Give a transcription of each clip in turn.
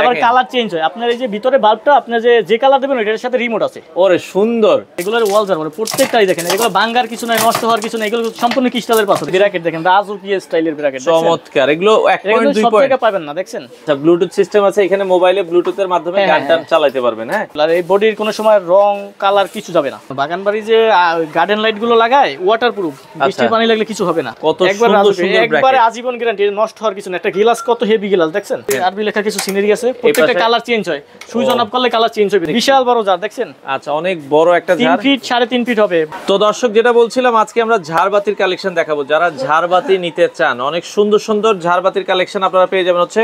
আবার colour change হয়। আপনার এই যে ভিতরে বাল্বটা আপনি যে কালার দেবেন ওটার সাথে রিমোট আছে। ওরে সুন্দর। এগুলোর ওয়াল জার মানে প্রত্যেকটাই দেখেন এগুলো ভাঙার কিছু নাই, নষ্ট হওয়ার কিছু নাই, এগুলো সম্পূর্ণ ক্রিস্টালের পাথর। ব্র্যাকেট দেখেন রাজকীয় স্টাইলের ব্র্যাকেট, চমৎকার। এগুলো 1.2 পয়েন্ট পাবেন না, দেখছেন? আচ্ছা, ব্লুটুথ সিস্টেম আছে এখানে, মোবাইলে ব্লুটুথের মাধ্যমে গানটা চালাতে পারবেন। হ্যাঁ, আর এই বডির কোনো সময় রং কালার কিছু যাবে না। বাগানবাড়ি যে গার্ডেন লাইট গুলো লাগায় ওয়াটারপ্রুফ, বৃষ্টির পানি লাগলে কিছু হবে না। কত সুন্দর সুন্দর একবারে আজীবন গ্যারান্টি, নষ্ট হওয়ার কিছু না। একটা গ্লাস কত হেভি গ্লাস দেখছেন, আরবি লেখা কিছু সিনারি আছে, প্রত্যেকটা কালার চেঞ্জ হয়। সুইচ অন অফ করলে কালার চেঞ্জ হবে। বিশাল বড় জার দেখছেন। আচ্ছা, অনেক বড় একটা জার, 3 ফিট 3.5 ফিট হবে। তো দর্শক যেটা বলছিলাম, আজকে আমরা ঝাড়বাতির কালেকশন দেখাবো। যারা ঝাড়বাতি নিতে চান, অনেক সুন্দর সুন্দর ঝাড়বাতির কালেকশন আপনারা পেয়ে যাবেন হচ্ছে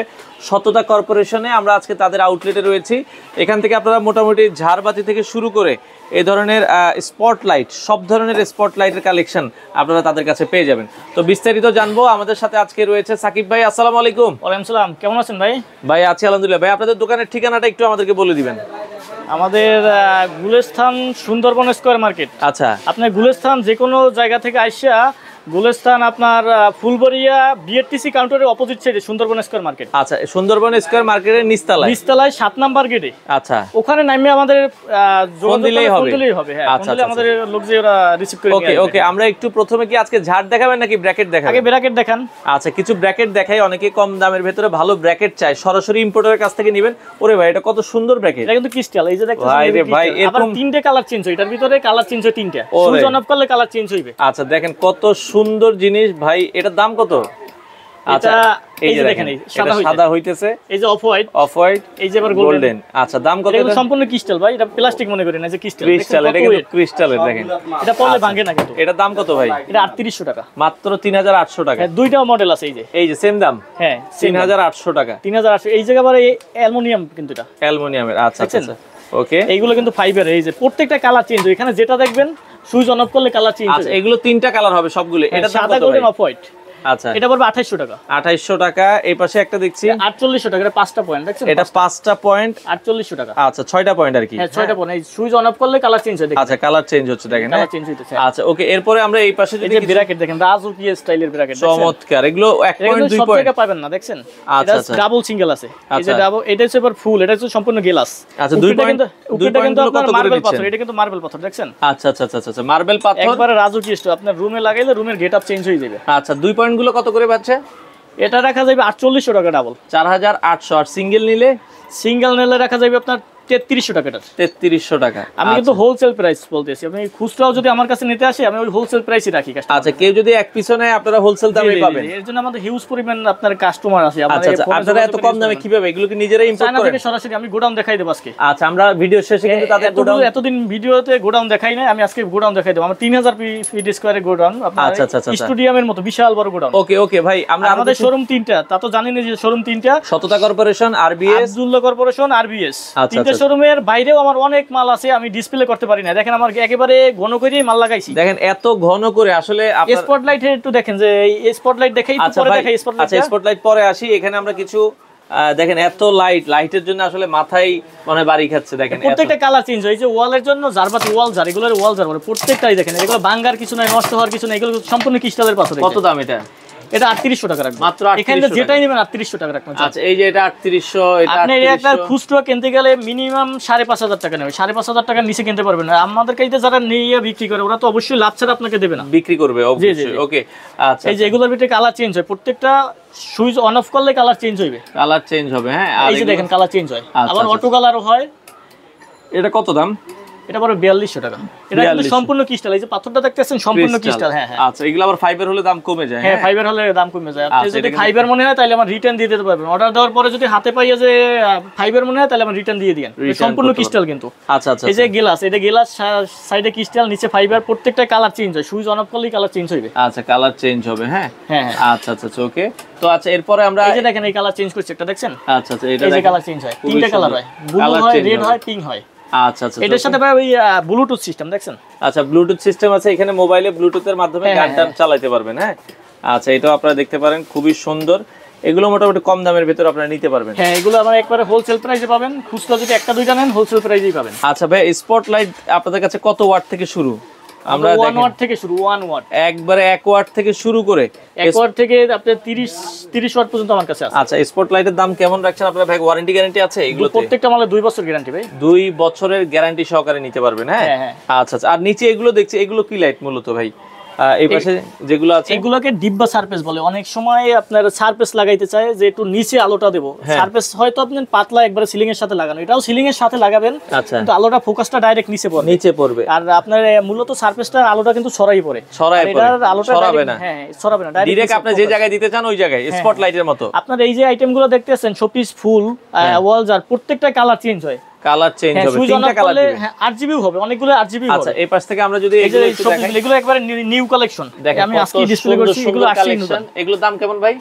সততা কর্পোরেশনে। আমরা আজকে তাদের আউটলেটে রয়েছি। এখান থেকে আপনারা মোটামুটি ঝাড়বাতি থেকে শুরু করে এই ধরনের স্পটলাইট, সব ধরনের স্পটলাইটের কালেকশন আপনারা তাদের কাছে পেয়ে যাবেন। তো বিস্তারিত জানবো। আমাদের সাথে আজকে রয়েছে সাকিব ভাই। আসসালামু আলাইকুম। ওয়ালাইকুম সালাম, কেমন আছেন ভাই? ভাই আছি আলহামদুলিল্লাহ। ভাই আপনাদের দোকানের ঠিকানাটা একটু আমাদেরকে বলে দিবেন। আমাদের গুলিস্তান সুন্দরবন স্কয়ার মার্কেট। আচ্ছা, আপনার গুলিস্তান যে কোনো জায়গা থেকে আইসা, গুলিস্তান আপনার ফুলবাড়িয়া বিএটিসি কাউন্টারের অপোজিট সাইডে সুন্দরবন স্কয়ার মার্কেট। আচ্ছা, সুন্দরবন স্কয়ার মার্কেটের নিচতলায় 7 নাম্বার গেটে। আচ্ছা, ওখানে নামে আমাদের ফোন দিলেই হবে। হ্যাঁ, ফোন দিলে আমাদের লোক যে ওরা রিসিভ করে নিয়ে আসবে। ওকে, আমরা একটু প্রথমে কি আজকে ঝাড় দেখাবেন নাকি ব্র্যাকেট দেখাবেন? আগে ব্র্যাকেট দেখান। আচ্ছা, কিছু ব্র্যাকেট দেখাই। অনেকে কম দামের ভিতরে ভালো ব্র্যাকেট চায়, সরাসরি ইম্পোর্টারের কাছ থেকে নেবেন। ওরে ভাই, এটা কত সুন্দর ব্র্যাকেট। এটা কিন্তু ক্রিস্টাল, এই যে দেখতেছেন ভাই আবার 3টে কালার চেঞ্জ হয়। এটার ভিতরে কালার চেঞ্জ হয় 3টা। সুইচ অন অফ করলে কালার চেঞ্জ হইবে। আচ্ছা, দেখেন কত সুন্দর জিনিস ভাই। এটার দাম কত? আচ্ছা, এই যে দেখেন সাদা হইতেছে, এই যে অফ হোয়াইট, এই যে আবার গোল্ডেন। আচ্ছা, দাম কত? এটা সম্পূর্ণ ক্রিস্টাল ভাই, এটা প্লাস্টিক মনে করেন না, যে ক্রিস্টাল। এটা কিন্তু ক্রিস্টালের দেখেন, এটা পড়লে ভাঙে না কিন্তু। এটা দাম কত ভাই? এটা 3800 টাকা, মাত্র 3800 টাকা। হ্যাঁ, দুইটা মডেল আছে। এই যে সেম দাম। হ্যাঁ, 3800 টাকা। 3800। এই জায়গা আবার অ্যালুমিনিয়াম, কিন্তু এটা অ্যালুমিনিয়ামের। আচ্ছা আচ্ছা, ওকে। এইগুলো কিন্তু ফাইবার। এই যে প্রত্যেকটা কালার চেঞ্জ হয়। এখানে যেটা দেখবেন সুইচ অন অফ করলে কালার চেঞ্জ হয়। আচ্ছা, এগুলো 3টা কালার হবে সবগুলো। এটা সাদা, গোল্ডেন, অফ হোয়াইট। আচ্ছা, এটা পড়বে 2800 টাকা। 2800 টাকা। এই পাশে একটা দেখছি 4800 টাকা। এটা 5টা পয়েন্ট দেখছেন, এটা 5টা পয়েন্ট 4800 টাকা। আচ্ছা, 6টা পয়েন্ট আর কি। হ্যাঁ, 6টা পয়েন্ট। এই সুইচ অন অফ করলে কালার চেঞ্জ হয়। আচ্ছা, কালার চেঞ্জ হচ্ছে দেখেন। কালার চেঞ্জ হইতেছে। আচ্ছা, ওকে। এরপরে আমরা এই পাশে যদি ব্র্যাকেট দেখেন, রাজকীয় স্টাইলের ব্র্যাকেট, চমৎকার। এগুলো 1.2 পয়েন্ট পাবেন না, দেখছেন? আচ্ছা, ডাবল সিঙ্গেল আছে। এই যে ডাবল, এটা হচ্ছে আবার ফুল, এটা হচ্ছে সম্পূর্ণ গ্লাস। আচ্ছা, 2 পয়েন্ট কিন্তু আপনার মার্বেল পাথর। এটা কিন্তু মার্বেল পাথর, দেখছেন? আচ্ছা আচ্ছা আচ্ছা, মার্বেল পাথর একবারে রাজকীয় স্টাইল। আপনার রুমে লাগাইলে রুমের গেটআপ চেঞ্জ হয়ে যাবে। আচ্ছা, 2 পয়েন্ট গুলো কত করে পাচ্ছে? এটা রাখা যাবে 4800 টাকা ডাবল, 4800। আর সিঙ্গেল নিলে? সিঙ্গেল নিলে রাখা যাবে আপনার 3300 টাকা। 3300 টাকা। আমি কিন্তু হোলসেল প্রাইস বলতেছি। আপনি খুচরাও যদি আমার কাছে নিতে আসে, আমি ওই হোলসেল প্রাইসই রাখি। আচ্ছা, কেউ যদি এক পিসও নেয় আপনারা হোলসেল দামে পাবেন। এর জন্য আমাদের হিউজ পরিমাণ আপনার কাস্টমার আছে। আপনারা এত কম দামে কিভাবে এগুলো কি নিজেরাই ইম্পোর্ট করেন? থেকে সরাসরি আমি গোডাউন দেখাই দেব আজকে। আচ্ছা, আমরা ভিডিও শেষে কিন্তু তাদের গোডাউন, এতদিন ভিডিওতে গোডাউন দেখাই নাই, আমি আজকে গোডাউন দেখাই দেব। আমার 3000 ফিট স্কয়ারের গোডাউন, আপনার স্টেডিয়ামের মতো বিশাল বড় গোডাউন। ওকে ওকে ভাই, আমাদের শোরুম 3টা, তা তো জানেন যে শোরুম 3টা। সততা corporation, RBS, Abdullah corporation, RBS. 3টা শোরুমের বাইরেও আমার অনেক মাল আছে, আমি ডিসপ্লে করতে পারি না। দেখেন আমার একেবারে ঘন করেই মাল লাগাইছি। দেখেন এত ঘন করে। আসলে স্পটলাইট একটু দেখেন, যে এই স্পটলাইট দেখাই পরে দেখাই। আচ্ছা, স্পটলাইট পরে আসি। এখানে আমরা কিছু দেখেন এত লাইটের জন্য আসলে মাথায় মানে বাড়ি খাচ্ছে। দেখেন প্রত্যেকটা কালার চেঞ্জ হয়। এই যে ওয়ালের জন্য ঝাড়বাতি ওয়াল ঝাড়, এগুলোর ওয়াল ঝাড় বলে প্রত্যেকটাই দেখেন। এগুলো ভাঙার কিছু নাই, নষ্ট হওয়ার কিছু নাই, এগুলো সম্পূর্ণ ক্রিস্টালের পাথর। কত দাম এটা? এটা 3800 টাকা রাখবেন, মাত্র 3800। এখানে যেটাই নেবেন 3800 টাকা রাখবেন। আচ্ছা, এই যে এটা 3800, এটা আপনি একটা খুচরা কিনতে গেলে মিনিমাম 5500 টাকা নেবে। 5500 টাকার নিচে কিনতে পারবেন না। আমাদের কাছে যারা নিয়ে বিক্রি করে, ওরা তো অবশ্যই লাভ ছাড়া আপনাকে দেবে না, বিক্রি করবে অবশ্যই। ওকে, আচ্ছা। এই যে এগুলোর ভিতরে কালার চেঞ্জ হয়, প্রত্যেকটা সুইচ অন অফ করলে কালার চেঞ্জ হইবে। কালার চেঞ্জ হবে, হ্যাঁ। এই যে দেখেন কালার চেঞ্জ হয়, আবার অটো কালারও হয়। এটা কত দাম? এটা বড় 4200 টাকা। এটা কিন্তু সম্পূর্ণ ক্রিস্টাল। এই যে পাথরটা দেখতেছেন সম্পূর্ণ ক্রিস্টাল। হ্যাঁ হ্যাঁ। আচ্ছা, এগুলো আবার ফাইবার হলে দাম কমে যায়। হ্যাঁ, ফাইবার হলে দাম কমে যায়। আপনি যদি ফাইবার মনে হয় তাহলে আমার রিটার্ন দিয়ে দিতে পারবেন। অর্ডার দেওয়ার পরে যদি হাতে পাইয়া যে ফাইবার মনে হয় তাহলে আমার রিটার্ন দিয়ে দিবেন। সম্পূর্ণ ক্রিস্টাল কিন্তু। আচ্ছা আচ্ছা। এই যে গ্লাস, এটা গ্লাস, সাইডে ক্রিস্টাল, নিচে ফাইবার, প্রত্যেকটা কালার চেঞ্জ হয়। সুইচ অন অফ করলেই কালার চেঞ্জ হবে। আচ্ছা, কালার চেঞ্জ হবে। হ্যাঁ হ্যাঁ। আচ্ছা আচ্ছা, ওকে। তো আচ্ছা, এরপরে আমরা এই যে দেখেন এই কালার চেঞ্জ করছে একটা, দেখছেন? আচ্ছা আচ্ছা, এটা এই যে কালার চেঞ্জ হয়, 3টা কালার হয়, ব্লু হয়, রেড হয়, পিঙ্ক হয়। আচ্ছা আচ্ছা, এটার সাথে ভাই ওই ব্লুটুথ সিস্টেম, দেখছেন? আচ্ছা, ব্লুটুথ সিস্টেম আছে এখানে, মোবাইলে ব্লুটুথের মাধ্যমে গানটা চালাতে পারবেন। হ্যাঁ, আচ্ছা, এটাও আপনারা দেখতে পারেন, খুবই সুন্দর। এগুলো মোটামুটি কম দামের ভিতরে আপনারা নিতে পারবেন। হ্যাঁ, এগুলো আমরা একবারে হোলসেল প্রাইসে পাবেন। খুচরা যদি একটা দুইটা নেন হোলসেল প্রাইসেই পাবেন। আচ্ছা ভাই, স্পটলাইট আপনাদের কাছে কত ওয়াট থেকে শুরু? আমরা 1 ওয়াট থেকে শুরু, 1 ওয়াট একবারে 1 ওয়াট থেকে শুরু করে 1 ওয়াট থেকে আপনি 30 ওয়াট পর্যন্ত আমার কাছে আছে। আচ্ছা, স্পটলাইটের দাম কেমন রাখছেন আপনারা ভাই? ওয়ারেন্টি গ্যারান্টি আছে এগুলোতে? প্রত্যেকটা মালে 2 বছর গ্যারান্টি ভাই, 2 বছরের গ্যারান্টি সহকারে নিতে পারবেন। হ্যাঁ আচ্ছা আচ্ছা। আর নিচে এগুলো দেখছি, এগুলো কি লাইট মূলত ভাই? এই পাশে যেগুলো আছে এগুলোকে ডিব্বা সারফেস বলে। অনেক সময় আপনার সারফেস লাগাইতে চায় যে একটু নিচে আলোটা দেব, সারফেস হয়তো আপনি পাতলা একবারে সিলিং এর সাথে লাগানো, এটাও সিলিং এর সাথে লাগাবেন, কিন্তু আলোটা ফোকাসটা ডাইরেক্ট নিচে পড়বে। আর আপনার মূলত সারফেসটার আলোটা কিন্তু ছড়াই পড়ে, এটার আলোটা ছড়াবে না। হ্যাঁ, ছড়াবে না, ডাইরেক্ট আপনি যে জায়গায় দিতে চান ওই জায়গায় স্পটলাইটের মতো। আপনার এই যে আইটেমগুলো দেখতেছেন শোপিস ফুল ওয়াল জার, প্রত্যেকটা কালার চেঞ্জ হয়, কালার চেঞ্জ হবে, তিনটা কালার দিবে। হ্যাঁ, RGB হবে, অনেকগুলো RGB হবে। আচ্ছা, এই পাশ থেকে আমরা যদি এগুলো একটু দেখাই, এগুলো একবারে নিউ কালেকশন, আমি আজকে ডিসপ্লে করছি, এগুলো আসছে নতুন। এগুলোর দাম কেমন ভাই?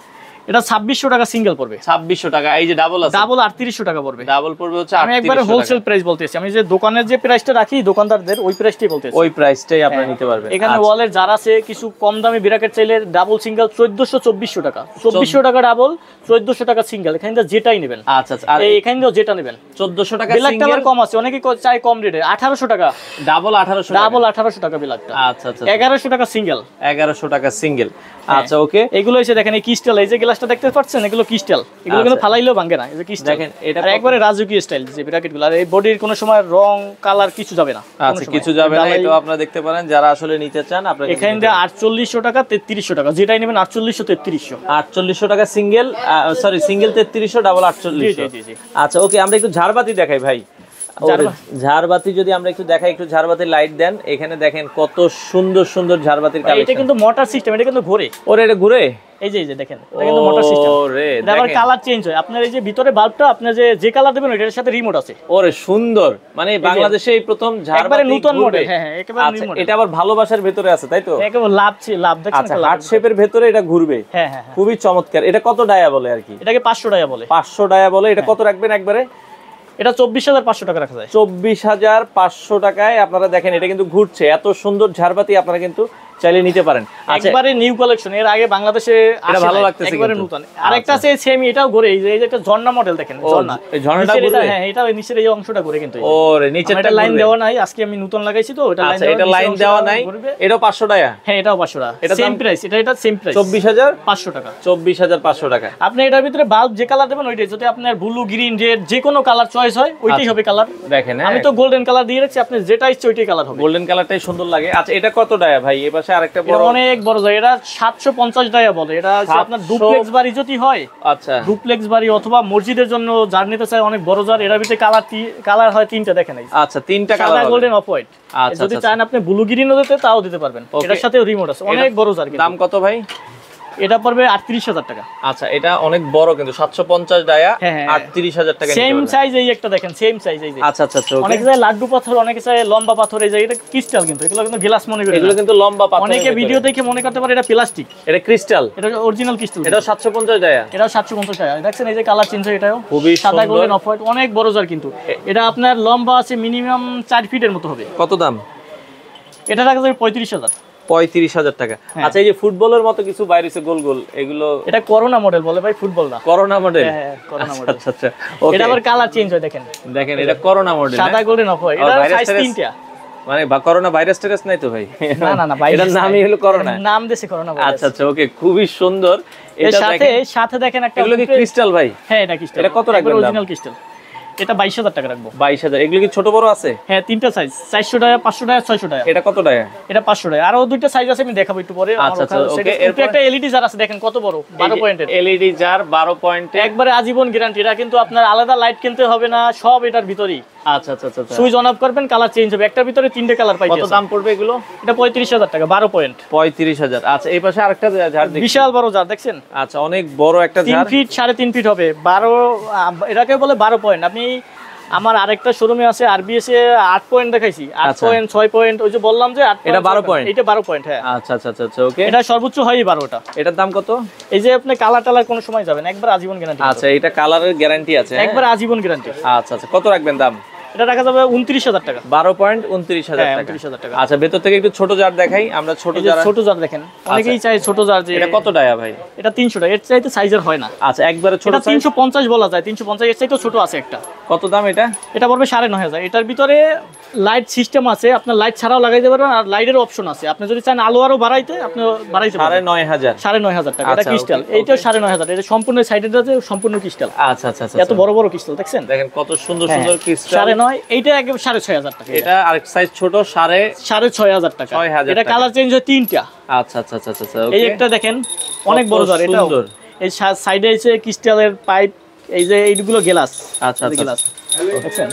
এটা 2600 টাকা সিঙ্গেল পড়বে, 2600 টাকা। এই যে ডাবল আছে, ডাবল 3800 টাকা পড়বে, ডাবল পড়বে হচ্ছে 3800 আমি একবারে হোলসেল প্রাইস বলতেছি, আমি যে দোকানের যে প্রাইসটা রাখি দোকানদারদের ওই প্রাইসটাই বলতেছি, ওই প্রাইসটাই আপনারা নিতে পারবেন। এখানে ওয়ালের যারা আছে কিছু কম দামি ব্র্যাকেট চাইলে ডাবল সিঙ্গেল 1400-2400 টাকা, 2400 টাকা ডাবল, 1400 টাকা সিঙ্গেল, এখানে যেটাই নেবেন। আচ্ছা আচ্ছা। আর এখানে যেটা নেবেন 1400 টাকা সিঙ্গেল, আবার কম আছে, অনেকে চাই কম রেটে 1800 টাকা ডাবল, 1800 ডাবল 1800 টাকা বিলাকটা। আচ্ছা আচ্ছা। 1100 টাকা সিঙ্গেল, 1100 টাকা সিঙ্গেল। আচ্ছা ওকে। এগুলো এসে দেখেন এই ক্রিস্টাল, এই যে গ্লাসটা দেখতে পাচ্ছেন এগুলো ক্রিস্টাল, এগুলো কিন্তু ফালাইলেও ভাঙে না, এই যে ক্রিস্টাল দেখেন, এটা একবারে রাজকীয় স্টাইল যে ব্র্যাকেটগুলো, আর এই বডির কোনো সময় রং কালার কিছু যাবে না। আচ্ছা, কিছু যাবে না, এটাও আপনারা দেখতে পারেন যারা আসলে নিতে চান। আপনারা এখানে 4800 টাকা 3300 টাকা, যেটাই নেবেন 4800 3300, 4800 টাকা সিঙ্গেল, সরি সিঙ্গেল 3300, ডাবল 4800। জি জি। আচ্ছা ওকে, আমরা একটু ঝাড়বাতি দেখাই ভাই। ঝাড়বাতি যদি আমরা একটু দেখাই, একটু ঝাড়বাতির লাইট দেন। এখানে দেখেন কত সুন্দর সুন্দর ঝাড়বাতির কালেকশন। এটা কিন্তু মোটর সিস্টেম, এটা কিন্তু ঘুরে। ওরে এটা ঘুরে, এই যে দেখেন, এটা কিন্তু মোটর সিস্টেম। ওরে এটা আবার কালার চেঞ্জ হয়, আপনার এই যে ভিতরে বাল্বটা আপনি যে কালার দিবেন ওইটার সাথে রিমোট আছে। ওরে সুন্দর, মানে বাংলাদেশে এই প্রথম ঝাড়বাতি, একবারে নতুন মডেল। হ্যাঁ হ্যাঁ, একেবারে নিউ মডেল। এটা আবার ভালোবাসার ভিতরে আছে, তাই তো? একেবারে লাভ দেখছেন, আচ্ছা, হার্ট শেপের ভিতরে এটা ঘুরবে। হ্যাঁ হ্যাঁ, খুবই চমৎকার। এটা কত ডায়া বলে আর কি? এটাকে 500 ডায়া বলে। 500 ডায়া বলে। এটা কত রাখবেন একবারে? এটা 24500 টাকা রাখা যায়। 24500 টাকায় আপনারা দেখেন, এটা কিন্তু ঘুরছে। এত সুন্দর ঝাড়বাতি আপনারা কিন্তু চাইলে নিতে পারেন। একবারে নিউ কালেকশন, এর আগে বাংলাদেশে এটা ভালো লাগতেছে, একবারে নতুন। আরেকটা আছে সেম, এটাও ঘুরে, এই যে একটা ঝর্ণা মডেল দেখেন, ঝর্ণা, এই ঝর্ণাটা ঘুরে। হ্যাঁ, এটা ওই নিচের এই অংশটা ঘুরে কিন্তু। ওরে নিচেরটা লাইন দেওয়া নাই, আজকে আমি নতুন লাগাইছি তো, এটা লাইন দেওয়া নাই। এটাও 500 টাকা? হ্যাঁ, এটাও 500 টাকা, এটা সেম প্রাইস, এটা সেম প্রাইস 24500 টাকা। 24500 টাকা। আপনি এটার ভিতরে বাল্ব যে কালার দেবেন ওইটাই, যদি আপনার ব্লু গ্রিন রেড যে কোনো কালার চয়েস হয় ওইটাই হবে কালার। দেখেন আমি তো গোল্ডেন কালার দিয়ে রাখছি, আপনি যেটা ইচ্ছে ওইটাই কালার হবে। গোল্ডেন কালারটাই সুন্দর লাগে। আচ্ছা, এটা কত ডায়া ভাই? এই পাশে আরেকটা বড়, অনেক বড় যায়, এটা 750 ডায়া বলে। এটা আপনার ডুপ্লেক্স বাড়ি যদি হয়, আচ্ছা ডুপ্লেক্স বাড়ি অথবা মসজিদের জন্য যার নিতে চায় অনেক বড় জার, এর ভিতরে কালার হয় 3টা, দেখেন এই। আচ্ছা, 3টা কালার, সাদা, গোল্ডেন, অফ হোয়াইট। আচ্ছা, যদি চান আপনি ব্লু গ্রিনও দিতে তাও দিতে পারবেন, এটার সাথে রিমোট আছে। অনেক বড় জার। দাম কত ভাই? এটা পড়বে 38000 টাকা। আচ্ছা, এটা অনেক বড় কিন্তু 750 ডায়া, 38000 টাকা। সেম সাইজ, এই একটা দেখেন, সেম সাইজ এই যে। আচ্ছা আচ্ছা আচ্ছা। অনেক জায়গায় লাড্ডু পাথর, অনেক জায়গায় লম্বা পাথর, এই যে এটা ক্রিস্টাল, কিন্তু এগুলো কিন্তু গ্লাস মনে করে, এগুলো কিন্তু লম্বা পাথর। অনেকে ভিডিও দেখে মনে করতে পারে এটা প্লাস্টিক, এটা ক্রিস্টাল, এটা অরিজিনাল ক্রিস্টাল। এটা 750 ডায়া, এটা 750 টাকা। দেখছেন এই যে কালার চেঞ্জ হয়, এটাও খুবই সাদা, সুন্দর, গোল্ডেন, অফ হোয়াইট, অনেক বড় জার কিন্তু। এটা আপনার লম্বা আছে মিনিমাম 4 ফিটের মতো হবে। কত দাম? এটা রাখা যাবে 35000। 35000 টাকা। আচ্ছা, এই যে ফুটবলের মতো কিছু বাইরেছে গোল গোল, এগুলো? এটা করোনা মডেল বলে ভাই, ফুটবল না, করোনা মডেল। হ্যাঁ, করোনা মডেল। আচ্ছা আচ্ছা। এটা আবার কালার চেঞ্জ হয়, দেখেন দেখেন, এটা করোনা মডেল, সাদা, গোল্ডেন, অফ হোয়াইট। এটা সাইজ 3টা, মানে করোনা ভাইরাস টেরাস নাই তো ভাই? না, এটার নামই হলো করোনা, নাম দিয়েছে করোনা ভাইরাস। আচ্ছা আচ্ছা, ওকে, খুবই সুন্দর। এর সাথে দেখেন একটা, এগুলো কি ক্রিস্টাল ভাই? হ্যাঁ, এটা ক্রিস্টাল। এটা কত রাখবেন? Original crystal. এটা 22000 টাকা রাখবো। 22000। এগুলো কি ছোট বড় আছে? হ্যাঁ, 3টা সাইজ, 400 টাকা, 500 টাকা, 600 টাকা। এটা কত টাকা? এটা 500 টাকা। আরো দুইটা সাইজ আছে, আমি দেখাবো একটু পরে। আচ্ছা আচ্ছা, ওকে। এরপর একটা এলইডি জার আছে, দেখেন কত বড়, 12 পয়েন্টের এলইডি জার, 12 পয়েন্টের, একবারে আজীবন গ্যারান্টি। এটা কিন্তু আপনার আলাদা লাইট কিনতে হবে না, সব এটার ভিতরেই। আচ্ছা আচ্ছা আচ্ছা। সুইচ অন অফ করবেন, কালার চেঞ্জ হবে। একটার ভিতরে 3টে কালার পাইতে। কত দাম পড়বে এগুলো? এটা 35000 টাকা, 12 পয়েন্ট, 35000। আচ্ছা, এই পাশে আরেকটা জার দেখি, বিশাল বড় জার, দেখছেন? আচ্ছা, অনেক বড় একটা জার, 3 ফিট 3.5 ফিট হবে, 12, এটাকে বলে 12 পয়েন্ট। আপনি আমার আরেকটা শোরুমে আছে আরবিএস এ 8 পয়েন্ট দেখাইছি, 8 পয়েন্ট, 6 পয়েন্ট, ওই যে বললাম যে 8 এটা 12 পয়েন্ট, এটা 12 পয়েন্ট। হ্যাঁ, আচ্ছা আচ্ছা আচ্ছা, ওকে। এটা সর্বোচ্চ হয় 12টা। এটার দাম কত? এই যে আপনি কালার টালার কোনো সময় যাবেন, একবার আজীবন গ্যারান্টি। আচ্ছা, এটা কালারের গ্যারান্টি আছে? একবার আজীবন গ্যারান্টি। আচ্ছা আচ্ছা, কত রাখবেন দাম? এটা রাখা যাবে 29000 টাকা। 12.29,000 টাকা। আচ্ছা ভেতর থেকে একটু ছোট জার দেখাই আমরা। ছোট জার দেখেন, অনেকেই চায় ছোট জার। যে এটা কত ডায়া ভাই? এটা 300 টাকা, এর চাইতে সাইজের হয় না। আচ্ছা একবারে ছোট, এটা 350 বলা যায়, 350 এর চাইতে ছোট আছে একটা। কত দাম এটা? এটা পড়বে 9500। এটার ভিতরে লাইট সিস্টেম আছে, আপনার লাইট ছাড়াও লাগাইতে পারবেন, আর লাইটের অপশন আছে। আপনি যদি চান আলো আরো বাড়াইতে আপনি বাড়াইতে পারবেন। 9500 টাকা। এটা ক্রিস্টাল, এইটাও 9500। এটা সম্পূর্ণ সাইডের আছে, সম্পূর্ণ ক্রিস্টাল। আচ্ছা আচ্ছা আচ্ছা, এত বড় বড় ক্রিস্টাল দেখছেন, দেখেন কত সুন্দর সুন্দর ক্রিস্টাল। 9.5, এইটা একদম 6500 টাকা। এটা আরেক সাইজ ছোট 6500 টাকা। এটা কালার চেঞ্জ হয় 3টা। আচ্ছা আচ্ছা আচ্ছা আচ্ছা, এই একটা দেখেন অনেক বড় জার, এটা এই সাইডে আছে ক্রিস্টালের পাইপ, এই যে এইগুলো গ্লাস। আচ্ছা আচ্ছা গ্লাস দেখছেন।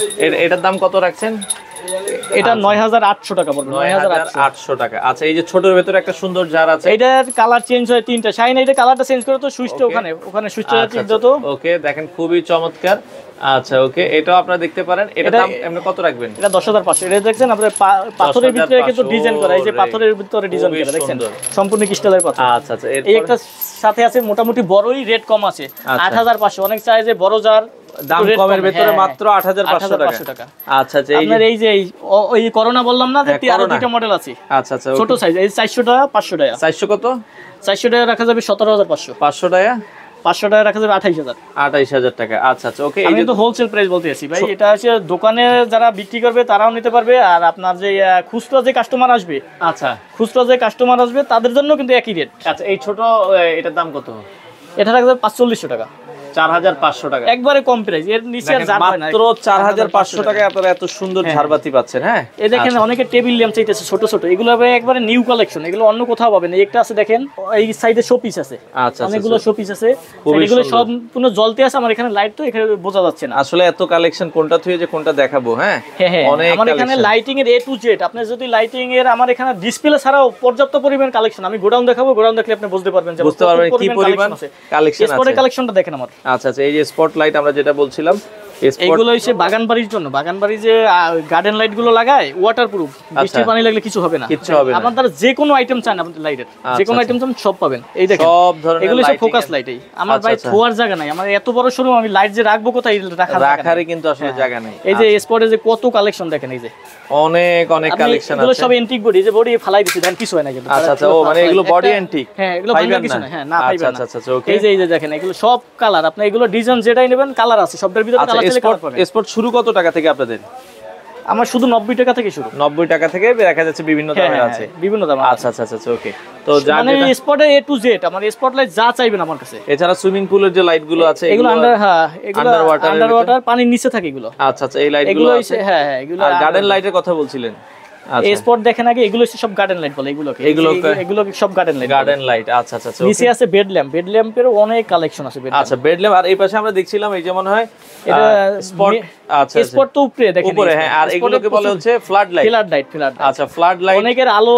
এটার দাম কত রাখছেন? এটা 9800 টাকা পড়বে। 9800 টাকা। আচ্ছা এই যে ছোটর ভিতরে একটা সুন্দর জার আছে, এটার কালার চেঞ্জ হয় 3টা। শাইন এটা কালারটা চেঞ্জ করে তো সুইচটা ওখানে সুইচটা চেঞ্জ হতো। ওকে দেখেন খুবই চমৎকার। আচ্ছা ওকে, এটাও আপনারা দেখতে পারেন। এটা দাম এমনি কত রাখবেন? এটা 10500। এটা দেখছেন আপনাদের পাথরের ভিতরে কিন্তু ডিজাইন করা, এই যে পাথরের ভিতরে ডিজাইন করা দেখছেন, সম্পূর্ণ ক্রিস্টালের পাথর। আচ্ছা আচ্ছা, এই একটা সাথে আছে মোটামুটি বড়ই রেট কম আছে 8500। অনেক চায় যে বড় জার দাম কমের ভিতরে মাত্র 8500 টাকা। আচ্ছা আচ্ছা, আপনার এই যে ওই করোনা বললাম না, যে আরো দুইটা মডেল আছে। আচ্ছা আচ্ছা, ছোট সাইজ এই 400 টাকা 500 টাকা। 400 কত? 400 টাকা রাখা যাবে 17500। 500 টাকা 500 টাকা রাখা যাবে 28000। 28000 টাকা। আচ্ছা আচ্ছা ওকে, আমি তো হোলসেল প্রাইস বলতে আছি ভাই। এটা হচ্ছে দোকানে যারা বিক্রি করবে তারাও নিতে পারবে, আর আপনার যে খুচরা যে কাস্টমার আসবে, আচ্ছা খুচরা যে কাস্টমার আসবে তাদের জন্য কিন্তু একই রেট। আচ্ছা এই ছোট এটার দাম কত? এটা রাখা যাবে 4500 টাকা। 4500 টাকা, একবারে কম প্রাইস। এর নিচে আর জার হয় না। মাত্র 4500 টাকায় আপনারা এত সুন্দর ঝাড়বাতি পাচ্ছেন। হ্যাঁ এই দেখেন অনেকে টেবিল ল্যাম্প চাইতেছে ছোট ছোট, এগুলো একবারে নিউ কালেকশন, এগুলো অন্য কোথাও পাবেন না। একটা আছে দেখেন, এই সাইডে শোপিস আছে। আচ্ছা অনেকগুলো শোপিস আছে, এগুলো সম্পূর্ণ জ্বলতে আছে। আমার এখানে লাইট তো এখানে বোঝা যাচ্ছে না আসলে এত কালেকশন কোনটা থেকে যে কোনটা দেখাবো। হ্যাঁ হ্যাঁ, আমার এখানে লাইটিং এর A to Z। আপনি যদি লাইটিং এর আমার এখানে ডিসপ্লে ছাড়াও পর্যাপ্ত পরিমাণ কালেকশন, আমি গোডাউন দেখাবো, গোডাউন দেখলে আপনি বুঝতে পারবেন যে কি পরিমাণ কালেকশন আছে। স্পটের কালেকশনটা দেখেন আমার। আচ্ছা আচ্ছা, এই যে স্পটলাইট আমরা যেটা বলছিলাম, এইগুলো হচ্ছে বাগান বাড়ির জন্য। বাগান বাড়ি যে গার্ডেন লাইট গুলো লাগায়, ওয়াটারপ্রুফ, বৃষ্টির পানি লাগলে কিছু হবে না, কিছু হবে না। আপনার যে কোনো আইটেম চান আপনি লাইটের, যে কোনো আইটেম চান সব পাবেন। এই দেখেন সব ধরনের এগুলো হচ্ছে ফোকাস লাইট। আমার ভাই থোয়ার জায়গা নাই, আমার এত বড় শোরুম, আমি লাইট যে রাখবো কোথায়, রাখারই কিন্তু আসলে জায়গা নাই। এই যে স্পটে যে কত কালেকশন দেখেন, এই যে অনেক অনেক কালেকশন আছে। এগুলো সব এন্টিক বডি, যে বডি ফালাই দিছি দেন কিছু হয় না কিন্তু। আচ্ছা আচ্ছা, ও মানে এগুলো বডি এন্টিক। হ্যাঁ এগুলো ভাঙা কিছু না। হ্যাঁ না পাইবেন না। আচ্ছা আচ্ছা ওকে, এই যে দেখেন এগুলো সব কালার। আপনি এগুলো ডিজাইন যেটাই নেবেন কালার আছে, সবটার ভিতরে কালার আছে। স্পট শুরু কত টাকা থেকে আপনাদের? আমার শুধু 90 টাকা থেকে শুরু। 90 টাকা থেকে দেখা যাচ্ছে বিভিন্ন দামের আছে, বিভিন্ন দাম। আচ্ছা আচ্ছা আচ্ছা ওকে। তো মানে স্পটে A to Z আমার স্পটলাইট যা চাইবেন আমার কাছে। এছাড়া সুইমিং পুলের যে লাইট গুলো আছে এগুলো আন্ডার ওয়াটার পানির নিচে থাকে এগুলো। আচ্ছা আচ্ছা, এই লাইট গুলো আছে। হ্যাঁ এগুলো আর গার্ডেন লাইটের কথা বলছিলেন। এই স্পট দেখেন আগে, এগুলো সব গার্ডেন লাইট বলে। এগুলো সব গার্ডেন লাইট। আচ্ছা আচ্ছা, নিচে আছে বেড ল্যাম্প। বেড ল্যাম্পের অনেক কালেকশন আছে। আচ্ছা বেড ল্যাম্প। আর এই পাশে আমরা দেখছিলাম এই যে মনে হয় এটা স্পট। আচ্ছা স্পট তো উপরে দেখেন, উপরে। হ্যাঁ, আর এগুলোকে বলে হচ্ছে ফ্লাড লাইট। আচ্ছা ফ্লাড লাইট। অনেকের আলো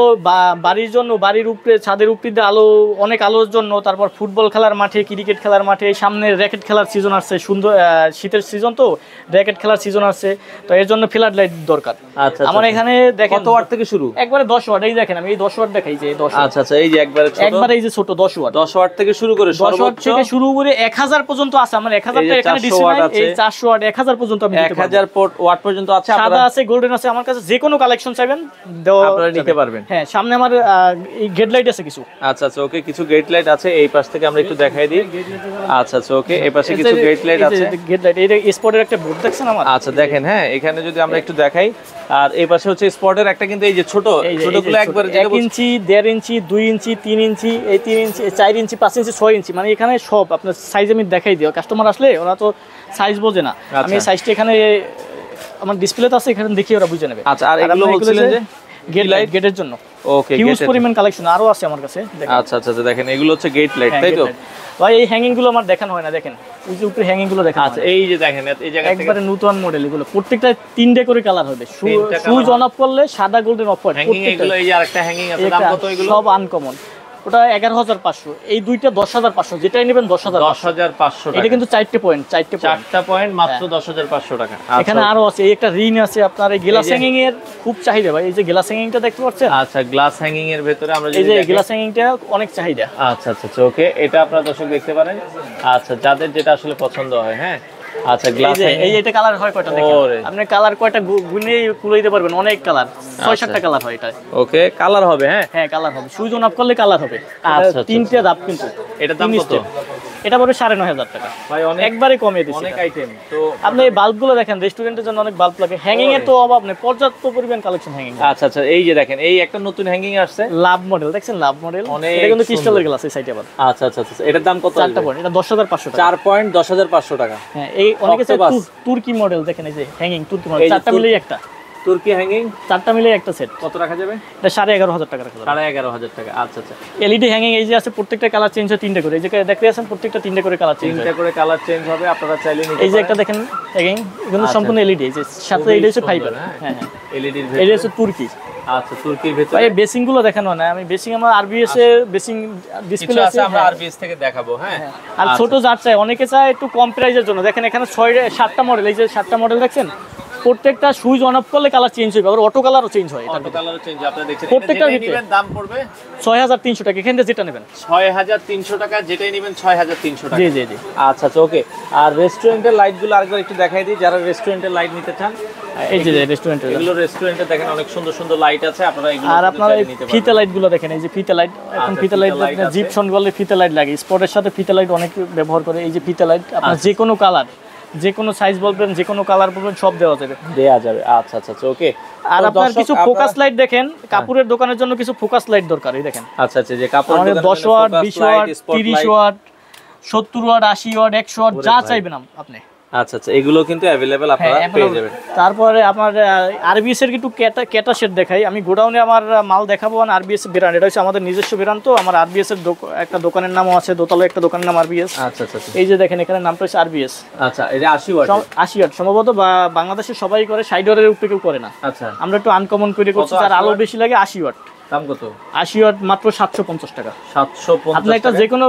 বাড়ির জন্য, বাড়ির উপরে ছাদের উপরে আলো, অনেক আলোর জন্য। তারপর ফুটবল খেলার মাঠে, ক্রিকেট খেলার মাঠে, সামনে র‍্যাকেট খেলার সিজন আসছে, সুন্দর শীতের সিজন তো র‍্যাকেট খেলার সিজন আসছে, তো এর জন্য ফ্লাড লাইট দরকার। আচ্ছা আমার এখানে দেখেন কত ওয়াট থেকে শুরু? একবারে 10 ওয়াট। এই দেখেন আমি এই 10 ওয়াট দেখাই যে 10 আচ্ছা আচ্ছা, এই যে একবারে এই যে ছোট 10 ওয়াট। 10 ওয়াট থেকে শুরু করে 10 ওয়াট থেকে শুরু করে 1000 পর্যন্ত আছে। আমার 1000 টা এখানে ডিসপ্লে আছে। এই 400 ওয়াট 1000 পর্যন্ত আমি দিতে পারবো। 1000 ওয়াট পর্যন্ত আছে। সাদা আছে, গোল্ডেন আছে। আমার কাছে যে কোনো কালেকশন চাইবেন আপনারা নিতে পারবেন। হ্যাঁ সামনে আমার এই গেট লাইট আছে কিছু। আচ্ছা আচ্ছা ওকে, কিছু গেট লাইট আছে। এই পাশ থেকে আমরা একটু দেখাই দিই। আচ্ছা আচ্ছা ওকে, এই পাশে কিছু গেট লাইট আছে। গেট লাইট এই স্পটের একটা বোর্ড দেখছেন আমার। আচ্ছা দেখেন, হ্যাঁ এখানে যদি আমরা একটু দেখাই। আর এই পাশে হচ্ছে স্পটের একটা, কিন্তু এই যে ছোটগুলো একবারে 1 ইঞ্চি, 1.5 ইঞ্চি, 2 ইঞ্চি, 3 ইঞ্চি, এই 3 ইঞ্চি, 4 ইঞ্চি, 5 ইঞ্চি, 6 ইঞ্চি, মানে এখানে সব আপনার সাইজ আমি দেখাই দিও। কাস্টমার আসলে ওরা তো সাইজ বোঝে না, আমি সাইজটা এখানে আমার ডিসপ্লেতে আছে, এখানে দেখি ওরা বুঝে নেবে। আচ্ছা, আর এগুলো বলছিলেন যে গেট লাইট, গেটের জন্য ওকে, হিউজ পরিমাণ কালেকশন আরো আছে আমার কাছে। আচ্ছা আচ্ছা দেখেন এগুলো হচ্ছে গেট লাইট, তাই তো ভাই? এই হ্যাঙ্গিং গুলো আমার দেখানো হয় না, দেখেন ওই যে উপরে হ্যাঙ্গিং গুলো দেখেন। আচ্ছা এই যে দেখেন এই জায়গা থেকে একবারে নতুন মডেল, এগুলো প্রত্যেকটা 3টে করে কালার হবে। সুইচ অন অফ করলে সাদা, গোল্ডেন, অফ হোয়াইট। হ্যাঙ্গিং এগুলো এই যে আরেকটা হ্যাঙ্গিং আছে, দাম কত এগুলো? সব আনকমন। ওটা 11500, এই দুইটা 10500, যেটাই নেবেন 10500 টাকা। এটা কিন্তু 4টে পয়েন্ট, 4টা পয়েন্ট মাত্র 10500 টাকা। এখানে আরো আছে, এই একটা রিং আছে আপনার। এই গ্লাস হ্যাঙ্গিং এর খুব চাহিদা ভাই। এই যে গ্লাস হ্যাঙ্গিংটা দেখতে পাচ্ছেন? আচ্ছা গ্লাস হ্যাঙ্গিং এর ভিতরে আমরা এই যে গ্লাস হ্যাঙ্গিংটা অনেক চাহিদা। আচ্ছা আচ্ছা ওকে, এটা আপনারা দর্শক দেখতে পারেন। আচ্ছা যাদের যেটা আসলে পছন্দ হয়। হ্যাঁ আচ্ছা গ্লাস এই এটা কালার হয় কয়টা দেখেন আপনি কালার কয়টা গুনে কুলাইতে পারবেন অনেক কালার 6-7টা কালার হয় এটা ওকে কালার হবে হ্যাঁ কালার হবে সুইচ অন অফ করলে কালার হবে আচ্ছা তিনটা ধাপ কিন্তু এটা দাম কত এটা পড়বে 9500 টাকা ভাই একবারে কমিয়ে দিছি অনেক আইটেম তো আপনি এই বাল্বগুলো দেখেন রেস্টুরেন্টের জন্য অনেক বাল্ব লাগে হ্যাঙ্গিং এর তো অভাব নেই পর্যাপ্ত পরিমাণ কালেকশন হ্যাঙ্গিং আচ্ছা এই যে দেখেন এই একটা নতুন হ্যাঙ্গিং আসছে লাভ মডেল দেখছেন লাভ মডেল এটা কিন্তু ক্রিস্টালের গ্লাস এই সাইডে আবার আচ্ছা এটার দাম কত চারটা পয়েন্ট এটা 10500 টাকা 4 পয়েন্ট 10500 টাকা হ্যাঁ এই অনেকে তুর্কি মডেল দেখেন এই যে হ্যাঙ্গিং তুর্কি মডেল চারটা মিলেই একটা তুর্কি হ্যাঙ্গিং চারটা মিলে একটা সেট কত রাখা যাবে এটা 11500 টাকা রাখা যাবে 11500 টাকা আচ্ছা এলইডি হ্যাঙ্গিং এই যে আছে প্রত্যেকটা কালার চেঞ্জ হয় তিনটা করে এই যে দেখতে আছেন প্রত্যেকটা তিনটা করে কালার চেঞ্জ তিনটা করে কালার চেঞ্জ হবে আপনারা চাইলে নিতে পারেন এই যে একটা দেখেন হ্যাঙ্গিং এগুলো সম্পূর্ণ এলইডি এই যে সাথে এটা হচ্ছে ফাইবার হ্যাঁ এলইডি এর এটা হচ্ছে তুর্কি আচ্ছা তুর্কির ভিতরে ভাই বেসিং গুলো দেখানো না আমি বেসিং আমার আরবিএস এর বেসিং ডিসপ্লে আছে আমরা আরবিএস থেকে দেখাবো হ্যাঁ আর ছোট যার চাই অনেকে চায় একটু কম প্রাইসের জন্য দেখেন এখানে 6-7টা মডেল এই যে 7টা মডেল দেখছেন প্রত্যেকটা সুইচ অন অফ করলে কালার চেঞ্জ হবে আর অটো কালারও চেঞ্জ হয় অটো কালারও চেঞ্জ আপনারা দেখছেন প্রত্যেকটা নেবেন দাম পড়বে 6300 টাকা এখান থেকে যেটা নেবেন 6300 টাকা যেটাই নেবেন 6300 টাকা জি আচ্ছা ওকে আর রেস্টুরেন্টের লাইটগুলো আরেকবার একটু দেখাই দিই যারা রেস্টুরেন্টের লাইট নিতে চান এই যে রেস্টুরেন্টের এগুলো রেস্টুরেন্টে দেখেন অনেক সুন্দর লাইট আছে আপনারা এগুলো আর আপনারা ফিতা লাইট গুলো দেখেন এই যে ফিতা লাইট এখন ফিতা লাইট জিপসন বলে ফিতা লাইট লাগে স্পটের সাথে ফিতা লাইট অনেক ব্যবহার করে এই যে ফিতা লাইট আপনার যে কোনো কালার যে কোনো সাইজ বলবেন যে কোনো কালার বলবেন সব দেওয়া যাবে আচ্ছা ওকে আর আপনার কিছু ফোকাস লাইট দেখেন কাপড়ের দোকানের জন্য কিছু ফোকাস লাইট দরকার এই দেখেন আচ্ছা যে কাপড়ের আমাদের 10 watt 20 watt 30 watt 70 watt 80 watt 100 watt যা চাইবেন আপনি আচ্ছা এগুলো কিন্তু अवेलेबल আপনারা পেয়ে যাবেন তারপরে আপনার আরবিএস এর একটু ক্যাটা সেট দেখাই আমি গোডাউনে আমার মাল দেখাবো আর আরবিএস ব্র্যান্ড এটা হচ্ছে আমাদের নিজস্ব ব্র্যান্ড তো আমার আরবিএস এর একটা দোকানের নামও আছে দোতলায় একটা দোকানের নাম আরবিএস আচ্ছা এই যে দেখেন এখানে নামটা হচ্ছে আরবিএস আচ্ছা এটা 80 ওয়াট 80 ওয়াট সম্ভবত বাংলাদেশে সবাই করে 60 ওয়াটের উপরে কেউ করে না আচ্ছা আমরা একটু আনকমন করে করছি আর আলো বেশি লাগে 80 ওয়াট দাম কত 80 ওয়াট মাত্র 750 টাকা 750 আপনি একটা যে কোনো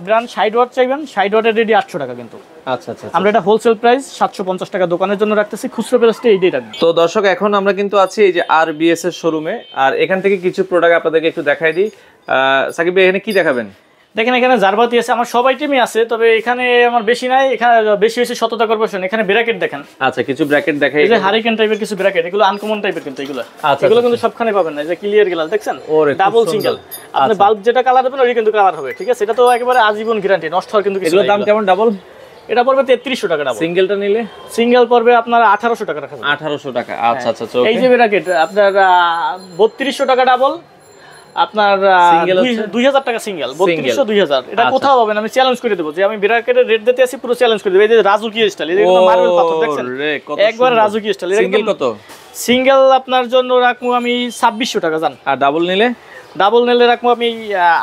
ব্র্যান্ড 60 ওয়াট চাইবেন 60 ওয়াটের রেডি 800 টাকা কিন্তু আচ্ছা আমরা এটা হোলসেল প্রাইস 750 টাকা দোকানের জন্য রাখতেছি খুচরা প্রাইসটা এইটাই রাখবো তো দর্শক এখন আমরা কিন্তু আছি এই যে আরবিএস এর শোরুমে আর এখান থেকে কিছু প্রোডাক্ট আপনাদেরকে একটু দেখাই দিই সাকিব ভাই এখানে কি দেখাবেন দেখেন এখানে জারবাতি আছে আমার সব আইটেমই আছে তবে এখানে আমার বেশি নাই এখানে বেশি হচ্ছে সততা কর্পোরেশন এখানে ব্র্যাকেট দেখেন আচ্ছা কিছু ব্র্যাকেট দেখাই এই যে হারিকেন টাইপের কিছু ব্র্যাকেট এগুলো আনকমন টাইপের কিন্তু এগুলো কিন্তু সবখানে পাবেন না যে ক্লিয়ার গ্লাস দেখছেন ডাবল সিঙ্গেল আপনি বাল্ব যেটা কালার দেবেন ওই কিন্তু কালার হবে ঠিক আছে এটা তো একেবারে আজীবন গ্যারান্টি নষ্ট হওয়ার কিন্তু কিছু এগুলোর দাম কেমন ডাবল এটা পড়বে 3300 টাকা ডাবল সিঙ্গেলটা নিলে সিঙ্গেল পড়বে আপনার 1800 টাকা রাখা 1800 টাকা আচ্ছা এই যে ব্র্যাকেট আপনার 3200 টাকা ডাবল আপনার 2000 টাকা সিঙ্গেল 3200 2000 এটা কোথাও পাবেন আমি চ্যালেঞ্জ করে দেব যে আমি ব্র্যাকেটের রেট দিতে আছি পুরো চ্যালেঞ্জ করে দেব এই যে রাজুকি স্টাইল এই যে মার্বেল পাথর দেখছেন একবার রাজুকি স্টাইল সিঙ্গেল কত সিঙ্গেল আপনার জন্য রাখবো আমি 2600 টাকা জান আর ডাবল নিলে রাখবো আমি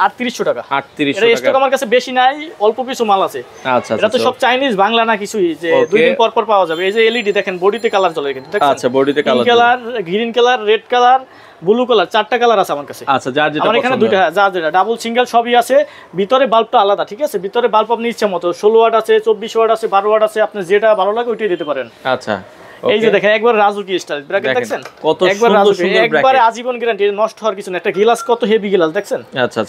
3800 টাকা 3800 টাকা স্টক আমার কাছে বেশি নাই অল্প কিছু মাল আছে আচ্ছা এটা তো সব চাইনিজ বাংলা না কিছুই যে দুই দিন পর পর পাওয়া যাবে এই যে এলইডি দেখেন বডিতে কালার জ্বলে কিন্তু দেখছেন আচ্ছা বডিতে colour green colour red colour blue colour চারটা কালার আছে আমার কাছে আচ্ছা যার যেটা আমার এখানে দুইটা যেটা ডাবল সিঙ্গেল সবই আছে ভিতরে বাল্বটা আলাদা ঠিক আছে ভিতরে বাল্ব আপনি ইচ্ছা মতো 16 ওয়াট আছে 24 ওয়াট আছে 12 ওয়াট আছে আপনি যেটা ভালো লাগে ওইটাই দিতে পারেন আচ্ছা এই যে দেখেন একবার রাজুকি স্টাইল ব্র্যাকেট দেখছেন কত একবার রাজুকি একবারে আজীবন গ্যারান্টি নষ্ট হওয়ার কিছু না একটা গ্লাস কত হেভি গ্লাস দেখছেন আচ্ছা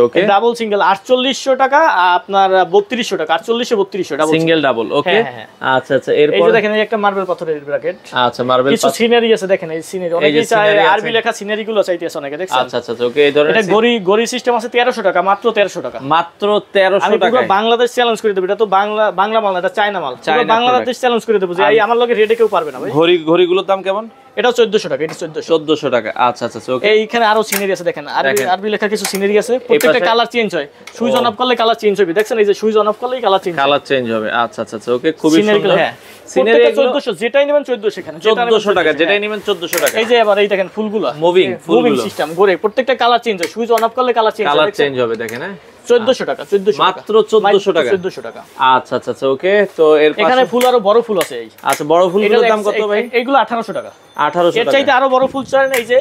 ওকে ডাবল সিঙ্গেল 4800 টাকা আপনার 3200 টাকা 483200 ডাবল সিঙ্গেল ডাবল ওকে আচ্ছা এরপর এই যে দেখেন এই একটা মার্বেল পাথরের ব্র্যাকেট আচ্ছা মার্বেল কিছু সিনারি আছে দেখেন এই সিনারি অনেকেই চায় আরবি লেখা সিনারি গুলো চাইতেছে অনেকে দেখছেন আচ্ছা ওকে এই ধরনের এটা গড়ি সিস্টেম আছে 1300 টাকা মাত্র 1300 টাকা মাত্র 1300 টাকা আমি বাংলাদেশ চ্যালেঞ্জ করে দেব এটা তো বাংলা মাল না এটা চায়না মাল বাংলাদেশ চ্যালেঞ্জ করে দেব যে এই আমার লগে রেডে কেউ পারবে না ভাই ঘড়িগুলোর দাম কেমন এটা 1400 টাকা এটা 1400 টাকা আচ্ছা ওকে এইখানে আরো সিনারি আছে দেখেন আরবি লেখা কিছু সিনারি আছে প্রত্যেকটা কালার চেঞ্জ হয় সুইচ অন অফ করলে কালার চেঞ্জ হবে দেখছেন এই যে সুইচ অন অফ করলেই কালার চেঞ্জ হবে আচ্ছা ওকে খুবই সুন্দর সিনারি 1400 যেটাই নেবেন 1400 এখানে 1400 টাকা যেটাই নেবেন 1400 টাকা এই যে এবার এই দেখেন ফুলগুলো মুভিং সিস্টেম ঘুরে প্রত্যেকটা কালার চেঞ্জ হয় সুইচ অন অফ করলে কালার চেঞ্জ হবে দেখেন হ্যাঁ 1400 টাকা 1400 মাত্র 1400 টাকা 1400 টাকা আচ্ছা ওকে তো এর পাশে এখানে ফুল আরো বড় ফুল আছে এই আচ্ছা বড় ফুলগুলোর দাম কত ভাই এইগুলো 1800 টাকা 1800 এর চাইতে আরো বড় ফুল চান এই যে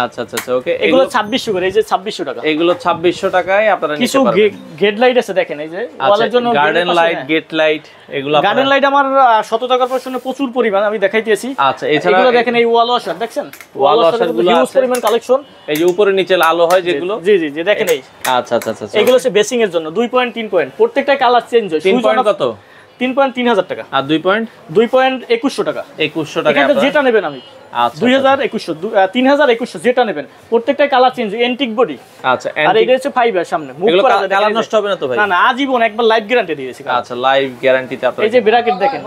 আচ্ছা ওকে এগুলো 2600 করে এই যে 2600 টাকা এগুলো 2600 টাকায় আপনারা নিতে পারবেন কিছু গেট লাইট আছে দেখেন এই যে ওয়ালের জন্য গার্ডেন লাইট গেট লাইট এগুলো গার্ডেন লাইট আমার 100 টাকা কর্পোরেশনে প্রচুর পরিমাণ আমি দেখাইতেছি আচ্ছা এছাড়া এগুলো দেখেন এই ওয়াল ওয়াশার দেখছেন ওয়াল ওয়াশার গুলো হিউজ পরিমাণ কালেকশন এই যে উপরে নিচে আলো হয় যেগুলো জি দেখেন এই আচ্ছা এগুলো হচ্ছে বেসিং এর জন্য 2 পয়েন্ট 3 পয়েন্ট প্রত্যেকটা কালার চেঞ্জ হয় 3 পয়েন্ট কত 3.3000 টাকা। আর 2.2100 টাকা। 2100 টাকা এখানে যেটা নেবেন আমি 2200 যেটা নেবেন প্রত্যেকটা কালার চেঞ্জ, এন্টিক বডি। আচ্ছা, আর এটা হচ্ছে ফাইবার সামনে মুভ করা যায়, কালার নষ্ট হবে না তো ভাই? না আজীবন একবার লাইফ গ্যারান্টি দিয়েছি। আচ্ছা, লাইফ গ্যারান্টিতে আপনারা এই যে ব্র্যাকেট দেখেন,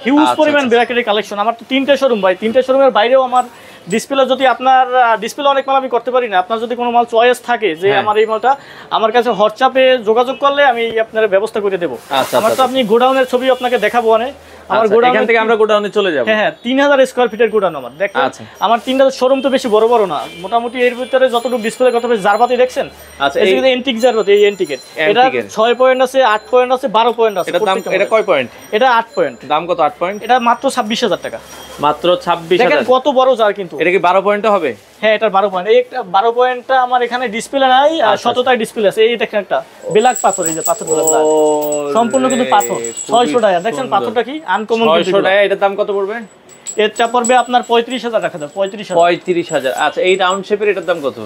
হিউজ পরিমাণ ব্র্যাকেটের কালেকশন। আমার তো 3টে শোরুম ভাই, 3টে শোরুমের বাইরেও আমার ডিসপ্লে, যদি আপনার ডিসপ্লে অনেক মাল আমি করতে পারি না, আপনার যদি কোনো মাল চয়েস থাকে যে আমার এই মালটা আমার কাছে হোয়াটসঅ্যাপে যোগাযোগ করলে আমি আপনার ব্যবস্থা করে দেবো। আমার তো আপনি গোডাউনের ছবি আপনাকে দেখাবো অনেক। আমার গোডাউন এখান থেকে আমরা গোডাউনে চলে যাব। হ্যাঁ 3000 স্কয়ার ফিটের গোডাউন আমার। দেখেন আমার 3000 শোরুম তো বেশি বড় বড় না, মোটামুটি এর ভিতরে যতটুকু ডিসপ্লে কত হবে জারবাতি দেখছেন। আচ্ছা, এই যে এন্টিক জারবাতি, এই এন্টিকের এটা 6 পয়েন্ট আছে, 8 পয়েন্ট আছে, 12 পয়েন্ট আছে। এটা দাম, এটা কয় পয়েন্ট? এটা 8 পয়েন্ট। দাম কত? 8 পয়েন্ট। এটা মাত্র 26000 টাকা। মাত্র 26000। দেখেন কত বড় জার কিন্তু। এটা কি 12 পয়েন্টে হবে? হ্যাঁ এটা 12 পয়েন্ট। এই একটা 12 পয়েন্টটা আমার এখানে ডিসপ্লে নাই, আর 17টায় ডিসপ্লে আছে। এই দেখেন একটা ব্ল্যাক পাথর, এই যে পাথরগুলো ব্ল্যাক সম্পূর্ণ কিন্তু পাথর। 600 টাকা। দেখেন পাথরটা কি আনকমন। 600 টাকা। এটার দাম কত পড়বে? এটা পড়বে আপনার 35000 টাকা দাও। 35000। আচ্ছা, এই রাউন্ড শেপের এটার দাম কত?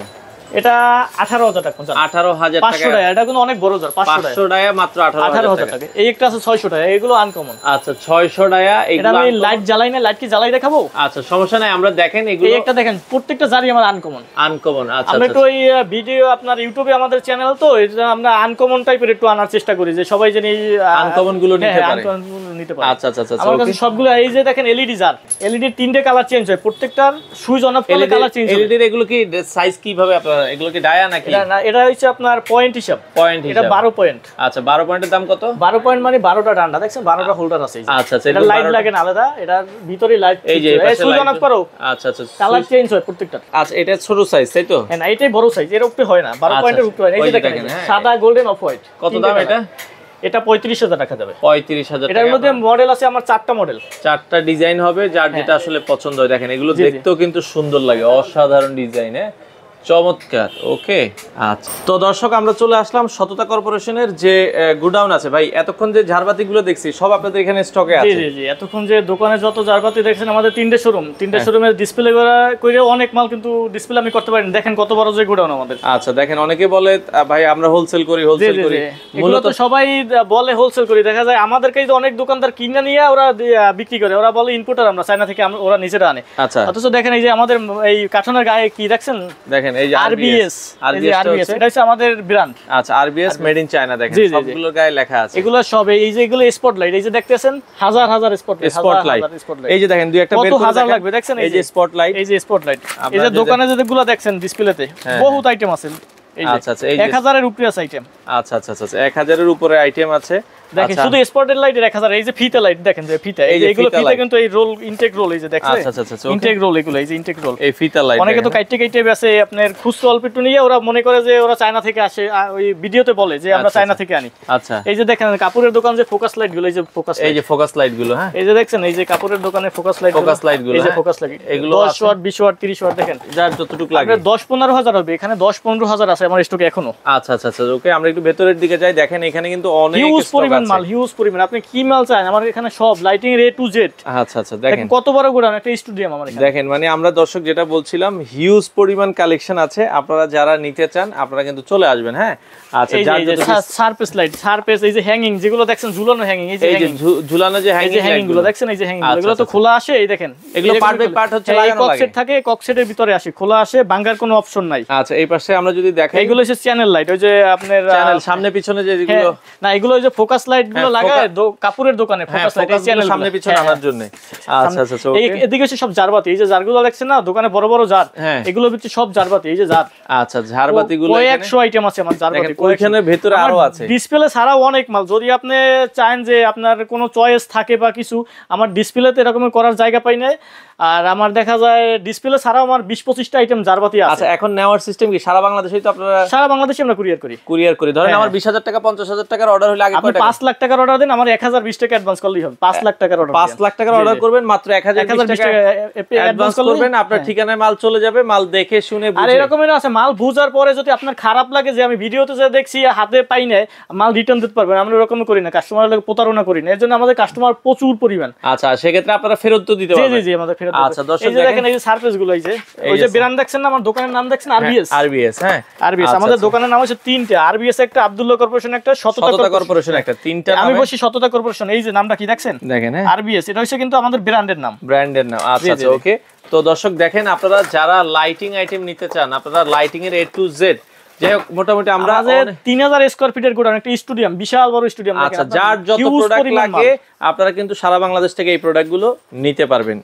এটা 18000 টাকা। 18000 টাকা। 500 টাকা। এটা কিন্তু অনেক বড় জার। 500 টাকা মাত্র 18000 টাকা। এই একটা আছে 600 টাকা। এগুলো আনকমন। আচ্ছা, 600 টাকা। এটা আমি লাইট জ্বালাই না, লাইট কি জ্বালাই দেখাবো? আচ্ছা, সমস্যা নাই, আমরা দেখেন এগুলো। এই একটা দেখেন, প্রত্যেকটা জারি আমার আনকমন। আচ্ছা, আমরা একটু ওই ভিডিও আপনার ইউটিউবে আমাদের চ্যানেল তো, এটা আমরা আনকমন টাইপের একটু আনার চেষ্টা করি যে সবাই জানি আনকমন গুলো নিতে পারে। আচ্ছা, আমার কাছে সবগুলো। এই যে দেখেন এলইডি জার, এলইডি 3টে কালার চেঞ্জ হয়, প্রত্যেকটার সুইচ অন অফ করলে কালার চেঞ্জ হয়। এলইডি এগুলো কি সাইজ কিভাবে আপনারা, এগুলো কি ডায়া নাকি? না এটা হচ্ছে আপনার পয়েন্ট হিসাব। এটা 12 পয়েন্ট। আচ্ছা, 12 পয়েন্টের দাম কত? 12 পয়েন্ট মানে 12টা ডান্ডা দেখছেন, 12টা হোল্ডার আছে। আচ্ছা, এটা লাইট লাগে না আলাদা, এটার ভিতরে লাইট। এই যে সুইচ অন অফ করো। আচ্ছা, কালার চেঞ্জ হয় প্রত্যেকটা। আচ্ছা, এটা ছোট সাইজ তাই তো? হ্যাঁ না, এটাই বড় সাইজ, এর উপরে হয় না। 12 পয়েন্টের উপরে হয়। এই যে দেখেন সাদা গোল্ডেন অফ হোয়াইট। কত দাম এটা? এটা 35000 টাকা যাবে। 35000 টাকা। এটার মধ্যে মডেল আছে আমার 4টা মডেল, 4টা ডিজাইন হবে, যার যেটা আসলে পছন্দ হয়। দেখেন এগুলো দেখতেও কিন্তু সুন্দর লাগে, অসাধারণ ডিজাইন। চমৎকার। ওকে, আচ্ছা তো দর্শক আমরা চলে আসলাম সততা কর্পোরেশনের যে গোডাউন আছে। ভাই এতক্ষণ যে ঝাড়বাতি গুলো দেখছি সব আপনাদের এখানে স্টকে আছে? জি জি, এতক্ষণ যে দোকানে যত ঝাড়বাতি দেখছেন আমাদের 3টে শোরুম, 3টে শোরুমের ডিসপ্লে করে অনেক মাল কিন্তু ডিসপ্লে আমি করতে পারি না। দেখেন কত বড় যে গোডাউন আমাদের। আচ্ছা, দেখেন অনেকে বলে ভাই আমরা হোলসেল করি, হোলসেল করি। মূলত সবাই বলে হোলসেল করি, দেখা যায় আমাদের কাছে অনেক দোকানদার কিনে নিয়ে ওরা বিক্রি করে। ওরা বলে ইম্পোর্টার, আমরা চায়না থেকে ওরা নিজেরা আনে। আচ্ছা, অথচ দেখেন এই যে আমাদের এই কার্টনের গায়ে কি দেখছেন, দেখেন এই যে আরবিএস, এটা হচ্ছে আমাদের ব্র্যান্ড। আচ্ছা, আরবিএস মেড ইন চায়না। দেখেন সবগুলোর গায়ে লেখা আছে। এগুলো সব এই যে এগুলো স্পটলাইট, এই যে দেখতেছেন হাজার হাজার স্পটলাইট। এই যে দেখেন দুই একটা বের করে হাজার লাগবে দেখছেন। এই যে স্পটলাইট, এই যে স্পটলাইট। এই যে দোকানে যেগুলো দেখছেন ডিসপ্লেতে বহুত আইটেম আছে। আচ্ছা আচ্ছা, এই 1000 এর উপরে আছে আইটেম। আচ্ছা আচ্ছা আচ্ছা, 1000 এর উপরে আইটেম আছে। দেখেন শুধু স্পটের লাইটের 1000। এই যে ফিতা লাইট দেখেন, যে ফিতা, এই যে এগুলো ফিতা কিন্তু এই রোল ইনটেক রোল, এই যে দেখছেন। আচ্ছা আচ্ছা আচ্ছা, ইনটেক রোল এগুলো, এই যে ইনটেক রোল, এই ফিতা লাইট। অনেকে তো কাইটে কাইটে বেচে আপনার খুচরা অল্প একটু নিয়ে, ওরা মনে করে যে ওরা চায়না থেকে আসে, ওই ভিডিওতে বলে যে আমরা চায়না থেকে আনি। আচ্ছা, এই যে দেখেন কাপড়ের দোকান যে ফোকাস লাইট গুলো, এই যে ফোকাস, এই যে ফোকাস লাইট গুলো। হ্যাঁ, এই যে দেখছেন এই যে কাপড়ের দোকানে ফোকাস লাইট গুলো, এই যে ফোকাস লাইট এগুলো 10 ওয়াট 20 ওয়াট 30 ওয়াট দেখেন, যার যতটুকু লাগে। 10-15 হাজার হবে, এখানে 10-15 হাজার আছে আমার স্টকে এখনো। আচ্ছা আচ্ছা আচ্ছা, ওকে আমরা একটু ভেতরের দিকে যাই। দেখেন এখানে কিন্তু অনেক হিউজ পরিমাণ মাল, হিউজ পরিমাণ। আপনি কি মাল চান আমার এখানে সব, লাইটিং এর A to Z। আচ্ছা আচ্ছা, দেখেন কত বড় গোডাউন, একটা স্টুডিয়াম আমার এখানে। দেখেন মানে আমরা দর্শক যেটা বলছিলাম, হিউজ পরিমাণ কালেকশন আছে। আপনারা যারা নিতে চান আপনারা কিন্তু চলে আসবেন। হ্যাঁ, আচ্ছা, এই যে সারফেস লাইট, সারফেস, এই যে হ্যাঙ্গিং যেগুলো দেখছেন, ঝুলানো হ্যাঙ্গিং, এই যে ঝুলানো যে হ্যাঙ্গিং গুলো দেখছেন, এই যে হ্যাঙ্গিং গুলো তো খোলা আসে। এই দেখেন এগুলো পার্ট বাই পার্ট হচ্ছে লাগানো লাগে। ককসেট থাকে, ককসেটের ভিতরে আসে, খোলা আসে, ভাঙার কোনো অপশন নাই। আচ্ছা, এই পাশে আমরা যদি দেখাই, এগুলো হচ্ছে চ্যানেল লাইট, ওই যে আপনার চ্যানেল সামনে পিছনে যে যেগুলো, না এগুলো ওই যে ফোকাস লাইট গুলো লাগায় কাপড়ের দোকানে, ফোকাস লাইট এই চ্যানেল সামনে পিছনে আনার জন্য। আচ্ছা আচ্ছা, এই এদিকে হচ্ছে সব জারবাতি, এই যে জারগুলো দেখছেন না দোকানে বড় বড় জার, এগুলো হচ্ছে সব জারবাতি, এই যে জার। আচ্ছা, জারবাতি গুলো 100 আইটেম আছে আমার জারবাতি, ওইখানে ভিতরে আরো আছে। ডিসপ্লে ছাড়াও অনেক মাল, যদি আপনি চান যে আপনার কোনো চয়েস থাকে বা কিছু, আমার ডিসপ্লেতে এরকম করার জায়গা পাই না। আর আমার দেখা যায় ডিসপ্লে ছাড়াও আমার 20-25টা আইটেম জারবাতি আছে। আচ্ছা, এখন নেওয়ার সিস্টেম কি সারা বাংলাদেশেই? তো আপনারা সারা বাংলাদেশে আমরা কুরিয়ার করি। ধরেন আমার 20000 টাকা 50000 টাকার অর্ডার হলে আগে আপনি 5 লাখ টাকার অর্ডার দেন, আমার 1020 টাকা অ্যাডভান্স করলেই হবে। 5 লাখ টাকার অর্ডার, 5 লাখ টাকার অর্ডার করবেন, করবেন মাত্র 1020 টাকা অ্যাডভান্স করবেন, আপনার ঠিকানায় মাল চলে যাবে, মাল দেখে শুনে বুঝে। আর এরকমের আছে মাল বুঝার পরে যদি আপনার খারাপ লাগে যে আমি ভিডিওতে যা দেখছি হাতে পাই না, মাল রিটার্ন দিতে পারবেন। আমরা এরকম করি না, কাস্টমারের লাগে প্রতারণা করি না, এর জন্য আমাদের কাস্টমার প্রচুর পরিমাণ। আচ্ছা, সেক্ষেত্রে আপনারা ফেরত তো দিতে পারবেন। জি জি আমাদের ফেরত। আচ্ছা দর্শক এই যে দেখেন এই যে সারফেস গুলো, এই যে ওই যে ব্র্যান্ড দেখছেন না, আমার দোকানের নাম দেখছেন আরবিএস। আরবিএস, হ্যাঁ আরবিএস। আমাদের দোকানের নাম হচ্ছে তিনটা, আরবিএস একটা, আব্দুল্লাহ কর্পোরেশন একটা, সততা কর্পোরেশন একটা, তিনটা আমি বসি সততা কর্পোরেশন। এই যে নামটা কি দেখছেন, দেখেন আরবিএস, এটা হচ্ছে কিন্তু আমাদের ব্র্যান্ডের নাম, ব্র্যান্ডের নাম। আচ্ছা আচ্ছা, ওকে। তো দর্শক দেখেন, আপনারা যারা লাইটিং আইটেম নিতে চান, আপনারা লাইটিং এর A to Z, যাই হোক মোটামুটি আমরা 3000 স্কয়ার ফিটের গোডাউন, একটা স্টেডিয়াম, বিশাল বড় স্টেডিয়াম। আচ্ছা, যার যত প্রোডাক্ট লাগে আপনারা কিন্তু সারা বাংলাদেশ থেকে এই প্রোডাক্টগুলো নিতে পারবেন।